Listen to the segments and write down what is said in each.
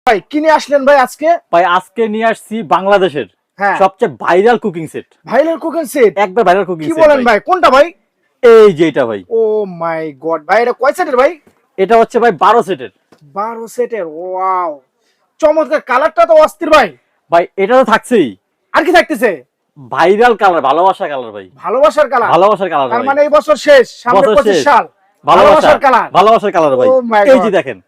ভাই কিনে আসলেন ভাই আজকে? ভাই আজকে নিয়ে আসছি বাংলাদেশের সবচেয়ে viral cooking set. Viral cooking set? একবার ভাইরাল কুকিং সেট। কি বলেন ভাই, কোনটা ভাই? এই যে এটা ভাই। ও মাই গড ভাই, এটা কয় সেটের ভাই? এটা হচ্ছে ভাই 12 সেটের। 12 সেটের, ওয়াও চমৎকার। কালারটা তো অস্থির ভাই। ভাই এটা তো থাকছেই, আর কি থাকতেছে? ভাইরাল কালার, ভালোবাসা কালার ভাই। ভালোবাসার কালার? ভালোবাসার কালার তার ভাই। মানে এই বছর শেষ, সামনে 25 সাল। ভালোবাসার কালার? ভালোবাসার কালার ভাই। এই যে দেখেন,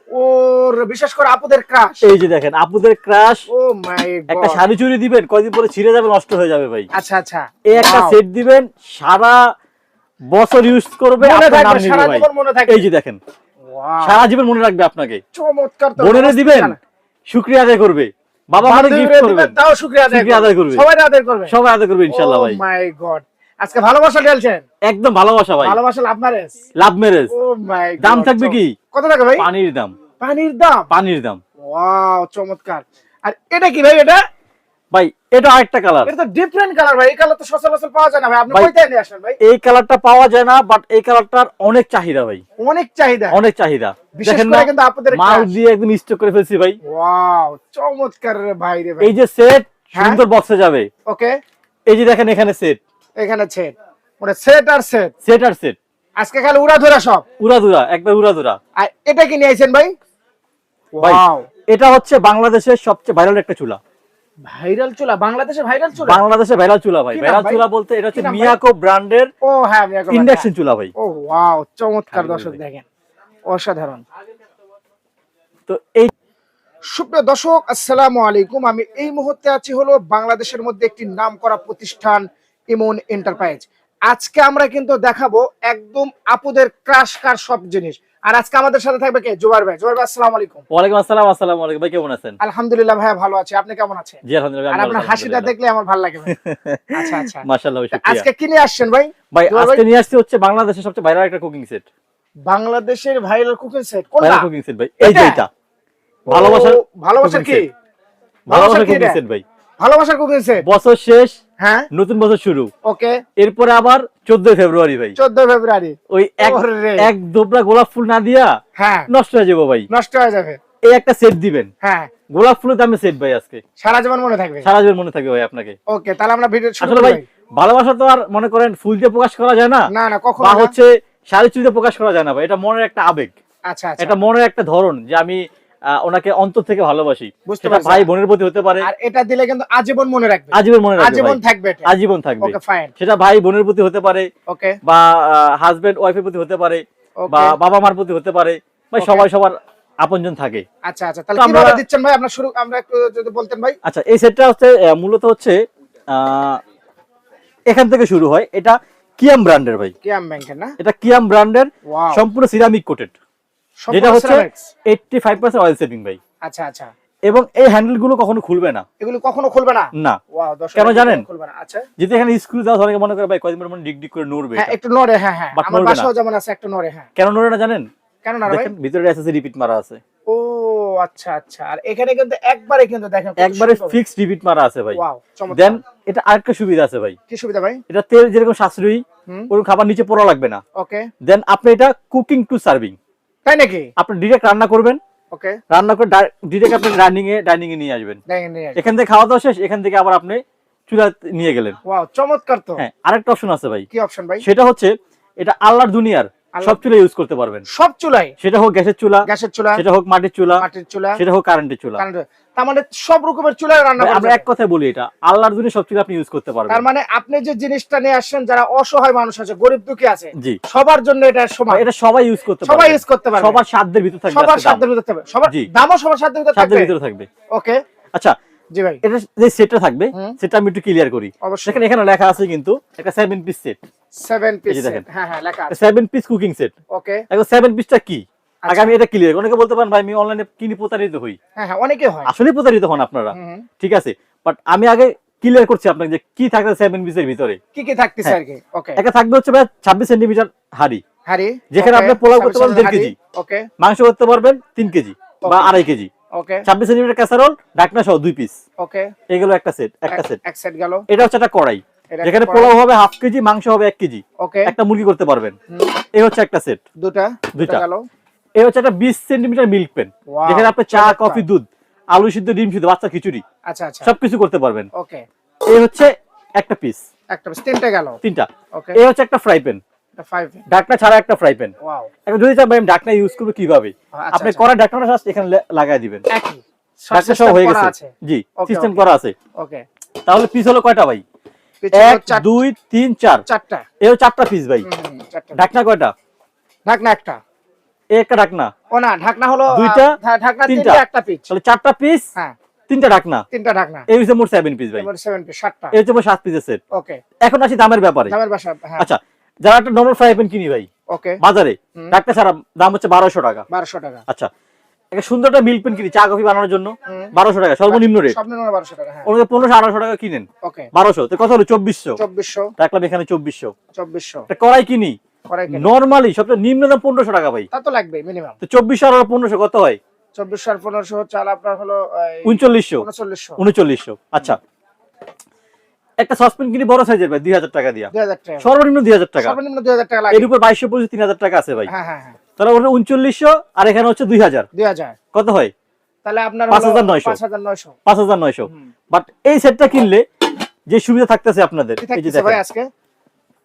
ওর বিশেষ করে আপুদের ক্রাশ। এই যে দেখেন আপুদের ক্রাশ। ও মাই গড, একটা শাড়ি চুড়ি দিবেন, কয়দিন পরে ছিঁড়ে যাবে, নষ্ট হয়ে যাবে ভাই। আচ্ছা আচ্ছা, এই একটা সেট দিবেন, সারা বছর ইউজ করবে, আপনার নাম নিবে ভাই। এই যে দেখেন, সারা জীবন মনে রাখবে আপনাকে। চমৎকার। তো বোনেরে দিবেন, শুকরিয়া আদায় করবে। বাবা মারে গিফট করবে, তাও শুকরিয়া আদায় করবে। সবাই আদায় করবে, সবাই আদায় করবে ইনশাআল্লাহ ভাই। ও মাই গড, আজকে ভালোবাসা ঢেলছেন? একদম ভালোবাসা ভাই। ভালোবাসা love marriage? Love marriage. Oh my god. দাম থাকবে কি? কত টাকা ভাই? পানির দাম। পানির দাম? পানির দাম। ওয়াও চমৎকার। আর এটা কি ভাই? এটা ভাই এটা আরেকটা কালার। এটা তো ডিফারেন্ট কালার ভাই। এই কালার তো সচরাচর পাওয়া যায় না ভাই, আপনি কইতে নিয়ে আসেন ভাই? এই কালারটা পাওয়া যায় না, বাট এই কালারটার অনেক চাহিদা ভাই। অনেক চাহিদা, অনেক চাহিদা। দেখেন না, কিন্তু আপনাদের মাল দিয়ে একদম স্টক করে ফেলছি ভাই। ওয়াও চমৎকার রে ভাই রে ভাই। এই যে সেট সুন্দর বক্সে যাবে। ওকে, এই যে দেখেন এখানে সেট, এখানে সেট, মানে সেট আর সেট, সেট আর সেট। আজকে খালি উড়াধুরা সব, উড়াধুরা, একবার উড়াধুরা। আর এটা কি নিয়ে আইছেন ভাই? ওয়াও, এটা হচ্ছে বাংলাদেশের সবচেয়ে ভাইরাল একটা চুলা। ভাইরাল চুলা? বাংলাদেশে ভাইরাল চুলা? বাংলাদেশে ভাইরাল চুলা ভাই। ভাইরাল চুলা বলতে এটা হচ্ছে মিয়াকো ব্র্যান্ডের। ও হ্যাঁ, মিয়াকো ইন্ডাকশন চুলা ভাই। ও ওয়াও চমৎকার। দর্শক দেখেন, অসাধারণ। তো এই সুপ্রিয় দর্শক আসসালামু আলাইকুম, আমি এই মুহূর্তে আছি হলো বাংলাদেশের মধ্যে একটি নামকরা প্রতিষ্ঠান ইমন এন্টারপ্রাইজ। আজকে আমরা কিন্তু দেখাবো একদম আপুদের ক্রাশ কার সব জিনিস। আর আজকে আমাদের সাথে থাকবে কে? জুবাইর ভাই। জুবাইর ভাই আসসালামু আলাইকুম। ওয়ালাইকুম আসসালাম। আসসালামু আলাইকুম ভাই, কেমন আছেন? আলহামদুলিল্লাহ ভাই, ভালো আছি। আপনি কেমন আছেন? জি আলহামদুলিল্লাহ। আর আপনার হাসিটা দেখলে আমার ভালো লাগে ভাই। আচ্ছা আচ্ছা, মাশাআল্লাহ ভাই, শুকরিয়া। আজকে কি নিয়ে আসছেন ভাই? ভাই আজকে নিয়ে আসছি হচ্ছে বাংলাদেশের সবচেয়ে ভাইরাল একটা কুকিং সেট। বাংলাদেশের ভাইরাল কুকিং সেট? কোনটা? ভাইরাল কুকিং সেট ভাই, এই যে এটা। ভালোবাসার, ভালোবাসার কি? ভালোবাসার কুকিং সেট ভাই। ভালোবাসার কুকিং সেট। বছর শেষ, হ্যাঁ, নতুন বছর শুরু। ওকে, এরপরে আবার 14 ফেব্রুয়ারি ভাই। 14 ফেব্রুয়ারি। ওই এক দোবরা গোলাপ ফুল না দিয়া হ্যাঁ নষ্ট হয়ে যাবে ভাই। নষ্ট হয়ে যাবে। এই একটা সেট দিবেন, হ্যাঁ, গোলাপ ফুলের দামে সেট ভাই। আজকে সারা জীবন মনে থাকবে, সারা জীবন মনে থাকবে ভাই আপনাকে। ওকে, তাহলে আমরা ভিডিও শুরু আসলে করি ভাই। ভালোবাসা তো আর মনে করেন ফুল দিয়ে প্রকাশ করা যায় না, না না কখনো বা না। হচ্ছে শাড়ি চুড়িতে প্রকাশ করা যায় না ভাই। এটা মনের একটা আবেগ। আচ্ছা আচ্ছা, এটা মনের একটা ধরন যে আমি ওনাকে অন্তর থেকে ভালোবাসি। বুঝতে পারছি। ভাই বোনের প্রতি হতে পারে, আর এটা দিলে কিন্তু আজীবন মনে রাখবে। আজীবন মনে রাখবে, আজীবন থাকবে এটা। আজীবন থাকবে। Okay fine. সেটা ভাই বোনের প্রতি হতে পারে, ওকে, বা হাজবেন্ড ওয়াইফের প্রতি হতে পারে, বা বাবা মার প্রতি হতে পারে ভাই। সবাই সবার আপনজন থাকে। আচ্ছা আচ্ছা, তাহলে কিভাবে দিচ্ছেন ভাই? আমরা শুরু, আমরা একটু যদি বলতেন ভাই। আচ্ছা, এই সেটটা হচ্ছে মূলত হচ্ছে এখান থেকে শুরু হয়। এটা কিয়াম ব্র্যান্ডের ভাই। কিয়াম ব্যাংকের না? এটা কিয়াম ব্র্যান্ডের, সম্পূর্ণ সিরামিক কোটেড, যেটা হচ্ছে 85% অয়েল সেভিং ভাই। আচ্ছা আচ্ছা, এবং এই হ্যান্ডেল গুলো কখনো খুলবে না। এগুলো কখনো খুলবে না? না। ওয়াও, দর্শক কেন জানেন? খুলবে না। আচ্ছা, যেটা এখানে স্ক্রু দাও, অনেকে মনে করে ভাই কয়দিন পর মনে ডিগ ডিগ করে নড়বে। হ্যাঁ একটু নড়ে, হ্যাঁ হ্যাঁ, আমার বাসাও যেমন আছে একটু নড়ে। হ্যাঁ, কেন নড়ে না জানেন? কেন না ভাই? দেখেন ভিতরে এসএসসি রিপিট মারা আছে। ও আচ্ছা আচ্ছা, আর এখানে কিন্তু একবারে কিন্তু দেখেন একবারে ফিক্সড রিপিট মারা আছে ভাই। ওয়াও চমৎকার। দেন এটা আরেকটা সুবিধা আছে ভাই। কি সুবিধা ভাই? এটা তেল যেরকম সাশ্রয়ী, ওরকম খাবার নিচে পড়া লাগবে না। ওকে, দেন আপনি এটা কুকিং টু সার্ভিং। তাই নাকি? আপনি ডিরেক্ট রান্না করবেন, ওকে, রান্না করে ডিরেক্ট আপনি ডাইনিং এ নিয়ে আসবেন। এখান থেকে খাওয়া দাওয়া শেষ, এখান থেকে আবার আপনি চুলা নিয়ে গেলেন। ওয়াও চমৎকার তো। হ্যাঁ, আরেকটা অপশন আছে ভাই। কি অপশন ভাই? সেটা হচ্ছে এটা আল্লাহর দুনিয়ার সব চুলা ইউজ করতে পারবেন। সব চুলাই? সেটা হোক গ্যাসের চুলা, সেটা হোক মাটির চুলা, সেটা হোক কারেন্টের চুলা। তার মানে সব রকমের চুলায় রান্না করা যায়। আমরা এক কথায় বলি, এটা আল্লাহর দুনিয়ার সব চুলা আপনি ইউজ করতে পারবেন। তার মানে আপনি যে জিনিসটা নিয়ে আসছেন, যারা অসহায় মানুষ আছে, গরিব দুঃখী আছে, জি, সবার জন্য এটা সমান। এটা সবাই ইউজ করতে পারবে, সবাই ইউজ করতে পারবে, সবার সাধ্যের ভিতর থাকবে, সবার সাধ্যের ভিতর থাকবে, সবার দামও সবার সাধ্যের ভিতর থাকবে। ওকে, আচ্ছা জি ভাই, এটা যে সেটটা থাকবে, সেটা আমি একটু ক্লিয়ার করি। দেখেন এখানে লেখা আছে কিন্তু একটা 7 পিস সেট। 7 পিস সেট, হ্যাঁ হ্যাঁ লেখা আছে 7 পিস কুকিং সেট। ওকে, এখন 7 পিসটা কি আগে আমি এটা ক্লিয়ার। অনেকে বলতে পারেন ভাই আমি অনলাইনে কিনি প্রতারিত হই। হ্যাঁ হ্যাঁ, অনেকে হয়, আসলে প্রতারিত হন আপনারা, ঠিক আছে। বাট আমি আগে ক্লিয়ার করছি আপনাকে যে কি থাকবে 7 পিসের ভিতরে, কি কি থাকতেছে আর কি। ওকে, একটা থাকবে হচ্ছে ভাই 26 সেন্টিমিটার হাড়ি, যেখানে আপনি পোলাও করতে পারবেন 1.5 কেজি, ওকে, মাংস করতে পারবেন 3 কেজি বা 2.5 কেজি, ওকে, 26 সেন্টিমিটার ক্যাসারোল, ঢাকনা সহ 2 পিস। ওকে, এগুলো একটা সেট, এক সেট গেল। এটা হচ্ছে একটা কড়াই, যেখানে পোলাও হবে 1/2 কেজি, মাংস হবে 1 কেজি, ওকে, একটা মুরগি করতে পারবেন। এই হচ্ছে একটা সেট, দুটা গেল। এই হচ্ছে একটা 20 সেন্টিমিটার মিল্ক পেন, Wow, যেখানে আপনি চা, চমৎকার। কফি, দুধ, আলু সিদ্ধ, ডিম সিদ্ধ, বাচ্চা খিচুড়ি আচ্ছা আচ্ছা, সবকিছু করতে পারবেন। ওকে। এই হচ্ছে একটা পিস, একটা তিনটা গেল, তিনটা। ওকে। এই হচ্ছে একটা ফ্রাই প্যান, 5। ঢাকনা ছাড়া একটা ফ্রাই প্যান। ওয়াও, এখন যদি চান ভাই আমি ঢাকনা ইউজ করবো কিভাবে, আচ্ছা, আপনি আচ্ছা। করা ঢাকনাটা জাস্ট এখানে লাগাই দিবেন, একই ঢাকনা সব হয়ে গেছে। জি, ওকে, সিস্টেম ওকে। করা আছে। ওকে, তাহলে পিস হলো কয়টা ভাই? পিছনে 1 2 3 4, চারটা। এও চারটা পিস ভাই। চারটা। ঢাকনা কয়টা? ঢাকনা একটা। এই একটা ঢাকনা, ও না, ঢাকনা হলো দুইটা, ঢাকনা তিনটা, তিনটা, একটা পিস। তাহলে চারটা পিস, হ্যাঁ, তিনটা ঢাকনা, তিনটা ঢাকনা। এই হচ্ছে মোট 7 পিস ভাই। এবার 7 পিস, 7টা। এই হচ্ছে মোট 7 পিসের সেট। ওকে, এখন আসি দামের ব্যাপারে। দামের বাসা, হ্যাঁ। আচ্ছা, যারা একটা নরমাল ফ্রাই প্যান কিনি ভাই ওকে, বাজারে, ঢাকনা ছাড়া দাম হচ্ছে 1200 টাকা। 1200 টাকা। আচ্ছা, একটা সুন্দর একটা মিল্ক প্যান কিনি চা কফি বানানোর জন্য, 1200 টাকা সর্বনিম্ন রেট। সর্বনিম্ন 1200 টাকা, হ্যাঁ। ওনাদের 1500 টাকা কিনেন, ওকে, 1200 তো কত হলো? 2400। 2400, রাখলাম এখানে 2400। 2400 একটা কড়াই কিনি করে কেন? নরমালি সবচেয়ে নিম্ন দাম 1500 টাকা ভাই। তা তো লাগবে মিনিমাম। তো 2400 আর 1500 কত হয়? 2400 আর 1500 চাল আপনার হলো 3900। 3900। 3900। আচ্ছা, একটা সসপ্যান কিনি বড় সাইজের ভাই 2000 টাকা দিয়া, 2000 টাকা, সর্বনিম্ন 2000 টাকা। সর্বনিম্ন 2000 টাকা লাগে। এর উপর 2200 পর্যন্ত 3000 টাকা আছে ভাই। হ্যাঁ হ্যাঁ হ্যাঁ, তাহলে ওটা 3900 আর এখানে হচ্ছে 2000, 2000। কত হয়? তাহলে আপনার 5900। 5900। 5900। বাট এই সেটটা কিনলে যে সুবিধা থাকতেছে আপনাদের, কি এই যে থাকতেছে ভাই দেখেন, আজকে?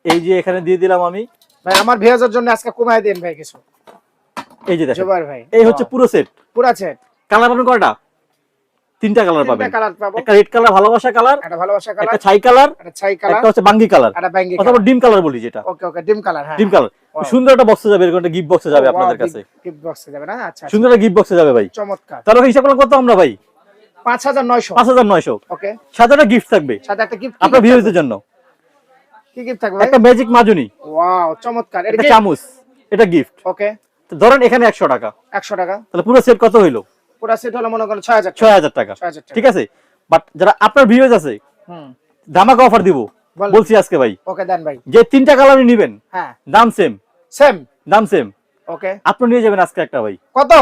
এই যে এখানে দিয়ে দিলাম আমি, ভাই আমার ভিউয়ারদের জন্য আজকে কমায় দেন ভাই কিছু। এই যে দেখেন, জুবাইর ভাই, এই হচ্ছে পুরো সেট। পুরা সেট। কালার পাবেন কয়টা? তিনটা কালার পাবেন। তিনটা কালার পাবো। একটা রেড কালার ভালোবাসা কালার, একটা ভালোবাসা কালার, একটা ছাই কালার, একটা ছাই কালার, একটা হচ্ছে বাঙ্গি কালার, একটা ব্যাঙ্গি অথবা কালার। ডিম কালার বলি যেটা। ওকে ওকে, ডিম কালার, হ্যাঁ। ডিম কালার Wow. সুন্দর একটা বক্সে যাবে, এরকম একটা গিফট বক্সে যাবে আপনাদের কাছে। গিফট বক্সে যাবে না? আচ্ছা, সুন্দর একটা গিফট বক্সে যাবে ভাই। চমৎকার। তাহলে হিসাব করলে কত আমরা ভাই? 5900। 5900। ওকে, সাথে একটা গিফট থাকবে সাথে একটা গিফট। আপনার ভিউয়ারদের জন্য। কি গিফট থাকবে ভাই? একটা ম্যাজিক মাজুনি, ওয়াও, চমৎকার। একটা চামচ, এটা গিফট। ওকে, তো ধরেন এখানে 100 টাকা, 100 টাকা। তাহলে পুরো সেট কত হইলো? পুরা সেট হলো মনে করেন 6000 টাকা। 6000 টাকা। 6000 টাকা। ঠিক আছে, বাট যারা আপনার ভিউয়ার্স আছে হুম, ধামাকা অফার দিব বলেন। বলছি আজকে ভাই। ওকে দেন ভাই। যে তিনটা কালার নিবেন হ্যাঁ, দাম সেম, সেম। দাম সেম। ওকে, আপনি নিয়ে যাবেন আজকে একটা ভাই কত?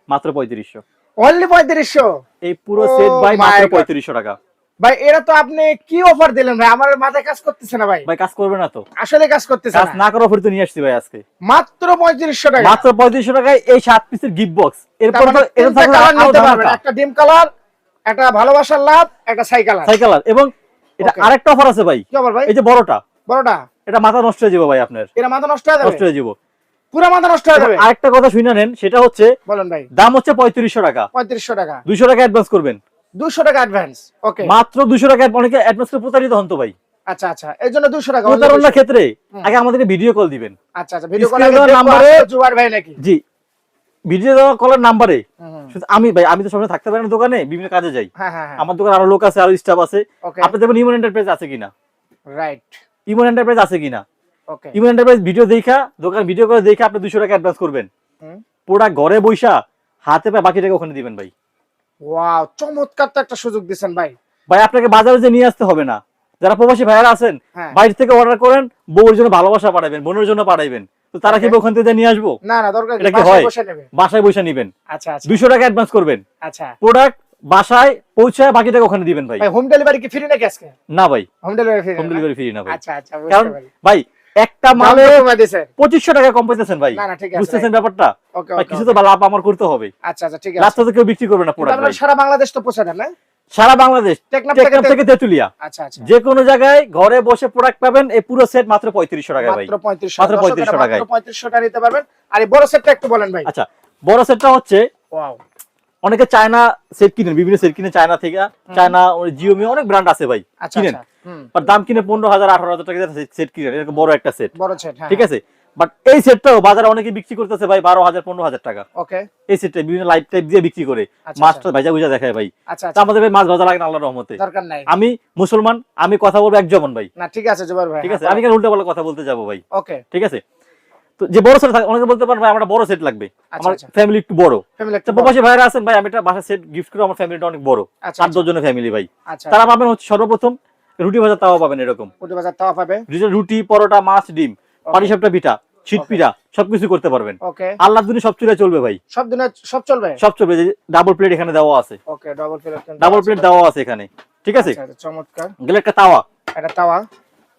মাত্র 3500। অনলি 3500। এই পুরো Oh সেট ভাই my মাত্র God. 3500 টাকা। ভাই এটা তো আপনি কি অফার দিলেন ভাই? আমার মাথায় কাজ করতেছে না ভাই। ভাই কাজ করবে না তো? আসলে কাজ করতেছে কাজ না। না করার অফার তো নিয়ে আসছি ভাই আজকে মাত্র 3500 টাকা। মাত্র 3500 টাকায় এই 7 পিসের গিফট বক্স। এরপর তার তো মানে এর তিনটা থাকবে কালার আরো নিতে পারবেন। ধামাকা, একটা ডিম কালার, একটা ভালোবাসার লাভ, একটা ছাই কালার। ছাই কালার। এবং এটা Okay. আরেকটা অফার আছে ভাই, কি অফার ভাই? এই যে বড়টা, বড়টা এটা মাথা নষ্ট হয়ে যাবে ভাই আপনার, এরা মাথা নষ্ট হয়ে নষ্ট যাবে। হয়ে যাবে। পুরো মাথা নষ্ট হয়ে যাবে। আরেকটা কথা শুনে নেন, সেটা হচ্ছে বলেন ভাই। দাম হচ্ছে 3500 টাকা, 3500 টাকা, 200 টাকা অ্যাডভান্স করবেন। 200 টাকা অ্যাডভান্স। ওকে, মাত্র 200 টাকা। অনেকে অ্যাডভান্স করে প্রতারিত হন তো ভাই। আচ্ছা আচ্ছা, এর জন্য 200 টাকা। প্রতারণার ক্ষেত্রে আগে আমাদেরকে ভিডিও কল দিবেন। আচ্ছা আচ্ছা, ভিডিও কল Screen আগে দেওয়া নাম্বারে নাম্বারে- জুবাইর ভাই নাকি? জি, ভিডিও দেওয়া কলের নাম্বারে। হুম, শুধু আমি ভাই, আমি তো সবসময় থাকতে পারি না দোকানে, বিভিন্ন কাজে যাই। হ্যাঁ হ্যাঁ হ্যাঁ। আমার দোকানে আরো লোক আছে, আরো স্টাফ আছে। ওকে, আপনি দেখবেন ইমন এন্টারপ্রাইজ আছে কিনা, রাইট। ইমন এন্টারপ্রাইজ আছে কিনা। ওকে, ইমন এন্টারপ্রাইজ ভিডিও দেখা, দোকান ভিডিও করে দেখে আপনি 200 টাকা অ্যাডভান্স করবেন। হুম, পুরা ঘরে বইসা হাতে পায়ে বাকি টাকা ওখানে দিবেন ভাই। ওয়াও, চমৎকার তো একটা সুযোগ দিবেন ভাই। ভাই আপনাকে বাজারে যে নিয়ে আসতে হবে না। যারা প্রবাসী ভাইয়ারা আছেন হ্যাঁ। বাইরে থেকে অর্ডার করেন, বউর জন্য ভালোবাসা পাঠাবেন, বোনের জন্য পাঠাবেন, তো তারা কি Okay. ওখান থেকে নিয়ে আসবো? না না, দরকার এটা নেই, কি বাসায় হয়? বসে নেবে। বাসায় বসে নিবেন, আচ্ছা আচ্ছা 200 টাকা অ্যাডভান্স করবেন, আচ্ছা। প্রোডাক্ট বাসায় পৌঁছায় বাকি টাকা ওখানে দিবেন ভাই। ভাই হোম ডেলিভারি কি ফ্রি নাকি আজকে? না ভাই, home delivery free? Home delivery free না ভাই। আচ্ছা আচ্ছা, কারণ বুঝতে পারি। ভাই একটা মালে দাম কমায় দিয়েছেন। 2500 টাকা কম পাইতেছেন ভাই। না, না, ঠিক আছে বুঝতেছেন ভাই। ব্যাপারটা? ওকে ভাই ওকে, কিছু তো লাভ আমার করতে হবে। আচ্ছা আচ্ছা, ঠিক লাভ আছে। তো কেউ বিক্রি করবে না কিন্তু প্রোডাক্ট আপনারা ভাই। সারা বাংলাদেশ তো পৌঁছে দেন না? সারা বাংলাদেশ, টেকনাফ টেকনাফ থেকে থেকে তেতুলিয়া, আচ্ছা আচ্ছা, যে কোনো জায়গায় ঘরে বসে প্রোডাক্ট পাবেন। এই পুরো সেট মাত্র 3500 টাকা ভাই। মাত্র 3500। মাত্র 3500 দর্শকেরা টাকায়। মাত্র 3500 টাকা নিতে পারবেন। আর এই বড় সেটটা একটু বলেন ভাই। আচ্ছা, বড় সেটটা হচ্ছে ওয়াও, অনেকে চায়না সেট কিনেন, বিভিন্ন সেট কিনে চায়না থেকে, চায়না জিওমি অনেক ব্র্যান্ড আছে ভাই, আচ্ছা কিনেন। আচ্ছা, হুম, আর দাম কিনে 15000 18000 টাকা দিয়ে সেট কিনেন, এরকম বড় একটা সেট। বড় সেট, হ্যাঁ। ঠিক আছে, বাট এই সেটটাও বাজারে অনেকে বিক্রি করতেছে ভাই 12000 15000 টাকা। ওকে, এই সেটটা বিভিন্ন লাইট টাইপ দিয়ে বিক্রি করে, আচ্ছা, মাছটা ভাজা বুঝা দেখায় ভাই। আচ্ছা তা আচ্ছা, আমাদের ভাই মাছ ভাজা লাগে না আল্লাহর রহমতে। দরকার নাই। আমি মুসলমান, আমি কথা বলবো এক জবান ভাই। না, ঠিক আছে জুবাইর ভাই। ঠিক আছে, আমি কেন উল্টা পাল্টা কথা বলতে যাবো ভাই? ওকে, ঠিক আছে, তো যে বড় সেট থাকে, অনেকে বলতে পারেন ভাই আমার বড় সেট লাগবে, আচ্ছা, আমার আচ্ছা। ফ্যামিলি একটু বড়। ফ্যামিলি তো একটা প্রবাসী ভাইরা আছেন ভাই, আমি একটা বাসা সেট গিফট করে, আমার ফ্যামিলিটা অনেক বড়, আচ্ছা 8-10 জনের ফ্যামিলি ভাই। আচ্ছা, তারা পাবেন হচ্ছে সর্বপ্রথম রুটি ভাজা তাওয়া পাবেন, এরকম কোটি বাজার তাওয়া পাবে। রুটি, পরোটা, মাছ, ডিম, পাটিসাপটা পিঠা, শীত পিঠা সবকিছু করতে পারবেন। ওকে, আল্লাহর দুনিয়া সব চুলায় চলবে ভাই, সব দিনে সব চলবে। সব চলবে। ডাবল প্লেট এখানে দেওয়া আছে, ওকে, ডাবল প্লেট, ডাবল প্লেট দেওয়া আছে এখানে। ঠিক আছে, আচ্ছা আচ্ছা, চমৎকার। গেলে একটা তাওয়া। এটা তাওয়া,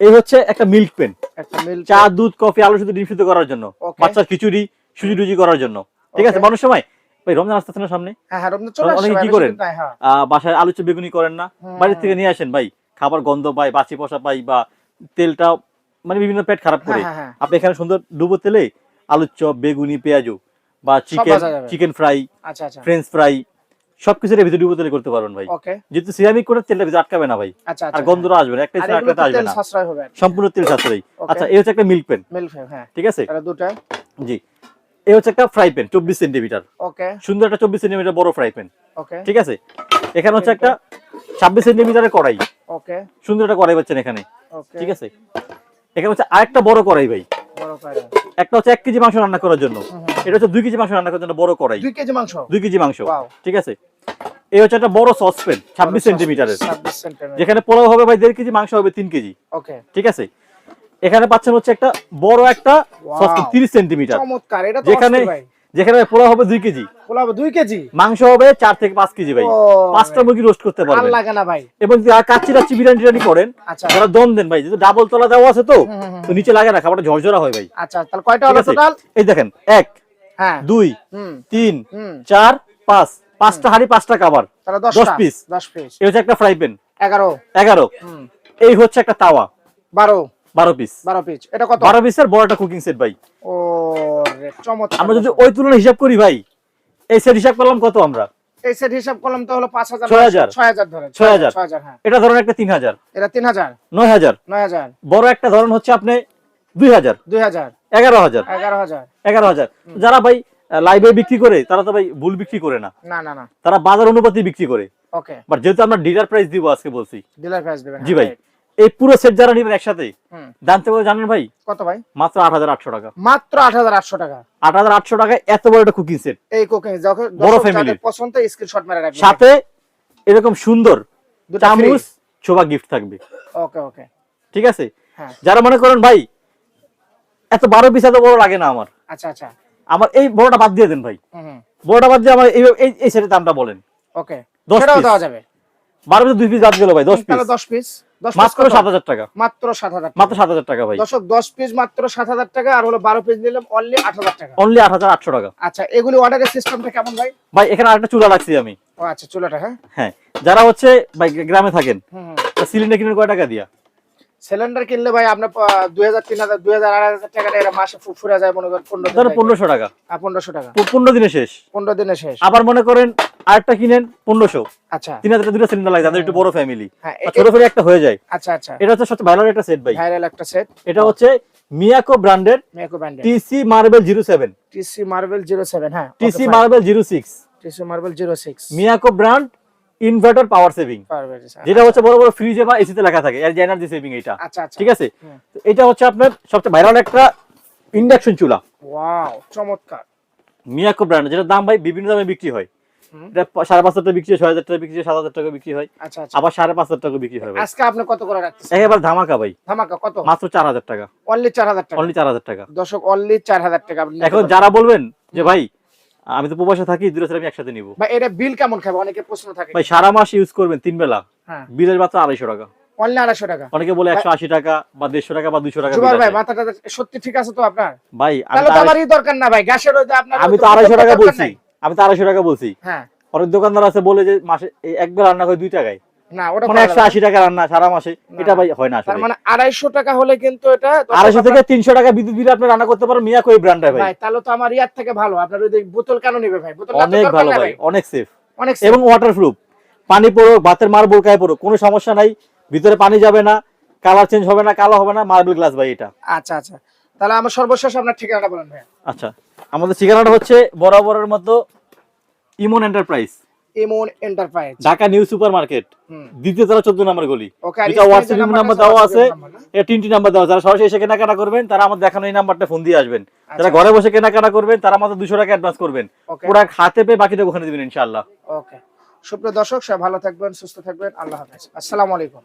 এই হচ্ছে একটা মিল্ক পেন, একটা মিল্ক, চা, দুধ, কফি, আলু সিদ্ধ, ডিম সিদ্ধ করার জন্য, Okay. বাচ্চার খিচুড়ি, সুজি টুজি করার জন্য। ঠিক আছে, মানুষ সময় ভাই রমজান আসতেছে না সামনে, হ্যাঁ রমজান চলে আসছে, অনেকে কি বেশি করেন দিন নাই, হ্যাঁ। বাসায় আলু চপ বেগুনি করেন না, বাড়ি থেকে নিয়ে আসেন ভাই, খাবার গন্ধ পাই, বাচি পচা পাই, বা তেলটা মানে বিভিন্ন পেট খারাপ করে, হ্যাঁ। আপনি এখানে সুন্দর ডুবো তেলে আলুর চপ বেগুনি পেঁয়াজু বা চিকেন ফ্রাই, আচ্ছা আচ্ছা, ফ্রেঞ্চ ফ্রাই সবকিছুর ভিতরে ডুবো তেলে করতে পারবেন ভাই। ওকে, যেহেতু সিরামিক করে তেলটা ভিতরে আটকাবে না ভাই, আচ্ছা আর গন্ধটা আসবে না, একটা ছাড়া একটা আসবে না, সাশ্রয় হবে, সম্পূর্ণ তেল সাশ্রয়ী। আচ্ছা এই হচ্ছে একটা মিল্ক পেন, হ্যাঁ ঠিক আছে, এটা দুটো, জি। এই হচ্ছে একটা ফ্রাই প্যান 24 সেন্টিমিটার, ওকে, সুন্দর একটা 24 সেন্টিমিটার বড় ফ্রাই প্যান, ওকে, ঠিক আছে। এখানে হচ্ছে একটা 26 সেন্টিমিটারের কড়াই, ওকে, সুন্দর একটা কড়াই পাচ্ছেন এখানে, ওকে, ঠিক আছে। এখানে হচ্ছে আরেকটা বড় কড়াই ভাই, বড় কড়াই, একটা হচ্ছে 1 কেজি মাংস রান্না করার জন্য, এটা হচ্ছে 2 কেজি মাংস রান্না করার জন্য বড় কড়াই, 2 কেজি মাংস, 2 কেজি মাংস, ওয়াও, ঠিক আছে। এই হচ্ছে একটা বড় সসপ্যান 26 সেন্টিমিটারের, 26 সেন্টিমিটার, যেখানে পোলাও হবে ভাই 1.5 কেজি, মাংস হবে 3 কেজি, ওকে, ঠিক আছে। এখানে পাচ্ছেন হচ্ছে একটা বড় একটা সসপ্যান 30 সেন্টিমিটার, চমৎকার, এটা তো যেখানে অস্থির ভাই, যেখানে পোলাও হবে 2 কেজি, পোলাও 2 কেজি, মাংস হবে 4 থেকে 5 কেজি ভাই, 5টা মুরগি রোস্ট করতে আর পারবেন, লাগে না ভাই, এবং যারা কাচ্চি টাচ্চি বিরিয়ানি টিরিয়ানি করেন, আচ্ছা, যারা দম দেন ভাই, যেহেতু ডাবল তলা দেওয়া আছে তো তো নিচে লাগে না, খাবারটা ঝরঝরা হয় ভাই। আচ্ছা তাহলে কয়টা হলো ঠিক আছে? টোটাল? এই দেখেন 1 হ্যাঁ 2 হুম 3 হুম 4 5, 5টা হাঁড়ি 5টা খাবার, তাহলে 10 পিস, 10 পিস, এই হচ্ছে একটা ফ্রাই প্যান 11 11, এই হচ্ছে একটা তাওয়া 12 পিস, 12 পিস, এটা কত? 12 পিসের বড় একটা কুকিং সেট ভাই। ও রে চমৎকার, আমরা যদি ওই তুলনায় হিসাব করি ভাই, এই সেট হিসাব করলাম কত আমরা, এই সেট হিসাব করলাম তো হলো 5000 6000 6000 ধরেন, 6000 হ্যাঁ, এটা ধরুন একটা 3000, এটা 3000 9000, 9000 বড় একটা ধরুন হচ্ছে আপনি 2000 2000 11000 11000 যারা ভাই লাইভে বিক্রি করে তারা তো ভাই ভুল বিক্রি করে না, না না না, তারা বাজার অনুপাতে বিক্রি করে, ওকে, বাট যেহেতু আমরা ডিলার প্রাইস দিব আজকে বলছি, ডিলার প্রাইস দিবেন, জি ভাই। এই পুরো সেট যারা নেবেন একসাথে দাম তো জানেন ভাই কত ভাই? মাত্র 8800 টাকা, মাত্র 8800 টাকা, 8800 টাকায় এত বড় একটা কুকিং সেট, এই কুকিং বড় ফ্যামিলি পছন্দ স্ক্রিনশট মেরে রাখবেন, সাথে এরকম সুন্দর দুটো চামচ ছোবা গিফট থাকবে, ওকে ওকে, ঠিক আছে। হ্যাঁ যারা মনে করেন ভাই এত 12 পিস এত বড় লাগে না আমার, আচ্ছা আচ্ছা, আমার এই বড়টা বাদ দিয়ে দেন ভাই, বড়টা বাদ দিয়ে আমার এই সেটের দামটা বলেন, ওকে 10 সেটাও পিস দেওয়া যাবে, 12 পিস 2 পিস বাদ গেল ভাই, 10 পিস তাহলে 10 পিস মাত্র 7000 টাকা, মাত্র 7000 মাত্র 7000 টাকা ভাই, দর্শক 10 পিস মাত্র 7000 টাকা, আর হলো 12 পিস নিলাম অনলি 8000 টাকা, অনলি 8800 টাকা। আচ্ছা এগুলি অর্ডারের সিস্টেমটা কেমন ভাই? ভাই এখানে আরেকটা চুলা রাখছি আমি, ও আচ্ছা চুলাটা, হ্যাঁ হ্যাঁ, যারা হচ্ছে ভাই গ্রামে থাকেন সিলিন্ডার কিনে কয় টাকা দিয়া, সিলিন্ডার কিনলে ভাই আপনার 2000 3000 2000 2500 টাকা এটা মাসে ফুরে যায়, মনে করেন 1500 টাকা, 1500 টাকা 15 দিনে শেষ, 15 দিনে শেষ, আবার মনে করেন আরেকটা কিনেন 1500, আচ্ছা 3000 দুটো সিলিন্ডার লাগে, যাদের একটু বড় ফ্যামিলি, হ্যাঁ ছোট ফ্যামিলি একটা হয়ে যায়, আচ্ছা আচ্ছা, এটা হচ্ছে সবচেয়ে ভাইরাল একটা সেট ভাই, ভাইরাল একটা সেট, এটা হচ্ছে মিয়াকো ব্র্যান্ডের মেকো ব্র্যান্ডের টিসি মার্বেল 07, টিসি মার্বেল 07, হ্যাঁ TC marble 06, TC marble 06 Miyako brand inverter power saving, যেটা হচ্ছে বড় বড় ফ্রিজে বা এসিতে লেখা থাকে এর এনার্জি সেভিং, এটা আচ্ছা আচ্ছা, ঠিক আছে। তো এটা হচ্ছে আপনার সবচেয়ে ভাইরাল একটা ইন্ডাকশন চুলা, ওয়াও চমৎকার, মিয়াকো ব্র্যান্ড, যেটা দাম ভাই বিভিন্ন দামে বিক্রি হয়, এটা 5,500 টাকা বিক্রি হয়, 6,000 টাকা বিক্রি হয়, 7,000 টাকা বিক্রি হয়, আচ্ছা আচ্ছা, আবার 5,500 টাকা বিক্রি হয় ভাই। আজকে আপনি কত করে রাখতেছেন? একেবারে ধামাকা ভাই, ধামাকা কত? মাত্র 4000 টাকা, অনলি 4000 টাকা, অনলি 4000 টাকা। দর্শক অনলি 4000 টাকা। এখন যারা বলবেন যে ভাই আমি তো প্রবাসে থাকি, দুটো সেট আমি একসাথে নিব, ভাই এটা বিল কেমন খাবে? অনেকে প্রশ্ন থাকে ভাই সারা মাস ইউজ করবেন 3 বেলা, হ্যাঁ বিলের মাত্র 250 টাকা, অনলি 250 টাকা, অনেকে বলে 180 টাকা বা 150 টাকা বা 200 টাকা। জুবাইর ভাই মাথাটা সত্যি ঠিক আছে তো আপনার? ভাই তাহলে তো আমারই দরকার না ভাই, গ্যাসের ওই যে আপনার আমি তো 250 টাকা বলছি, আমি তো 250 টাকা বলছি, হ্যাঁ অনেক দোকানদার আছে বলে যে মাসে একবার রান্না করে 2 টাকায়, না ওটা মানে 180 টাকা রান্না সারা মাসে, এটা ভাই হয় না তার আসলে। মানে 250 টাকা হলে কিন্তু এটা 250 থেকে 300 টাকা বিদ্যুৎ বিল আপনি রান্না করতে পারেন মিয়াকো এই ব্র্যান্ডে ভাই। ভাই তাহলে তো আমার ইয়ার থেকে ভালো, আপনার ওই বোতল কেন নেবে ভাই? বোতল অনেক ভালো ভাই, অনেক সেফ অনেক এবং ওয়াটারপ্রুফ, পানি পড়ুক ভাতের মার্বেল গায়ে পড়ুক কোনো সমস্যা নাই, ভিতরে পানি যাবে না, কালার চেঞ্জ হবে না, কালো হবে না, মার্বেল গ্লাস ভাই এটা। আচ্ছা আচ্ছা, তাহলে আমার সর্বশেষ আপনার ঠিকানাটা বলেন ভাই। আচ্ছা আমাদের ঠিকানাটা হচ্ছে বরাবরের মতো Emon enterprise, Emon enterprise, Dhaka new super market, দ্বিতীয় তলা 14 নম্বর গলি। ওকে, এটা হোয়াটসঅ্যাপ নাম্বার দেওয়া আছে, এটা 3টি নাম্বার দেওয়া আছে। যারা সরাসরি এসে কেনাকাটা করবেন তারা আমাদের দেখানো এই নাম্বারটা ফোন দিয়ে আসবেন, যারা ঘরে বসে কেনাকাটা করবেন তারা মাত্র 200 টাকা অ্যাডভান্স করবেন, প্রোডাক্ট হাতে পেয়ে বাকিটা ওখানে দিবেন ইনশাআল্লাহ। ওকে সুপ্রিয় দর্শক সবাই ভালো থাকবেন, সুস্থ থাকবেন, আল্লাহ হাফেজ, আসসালামু আলাইকুম।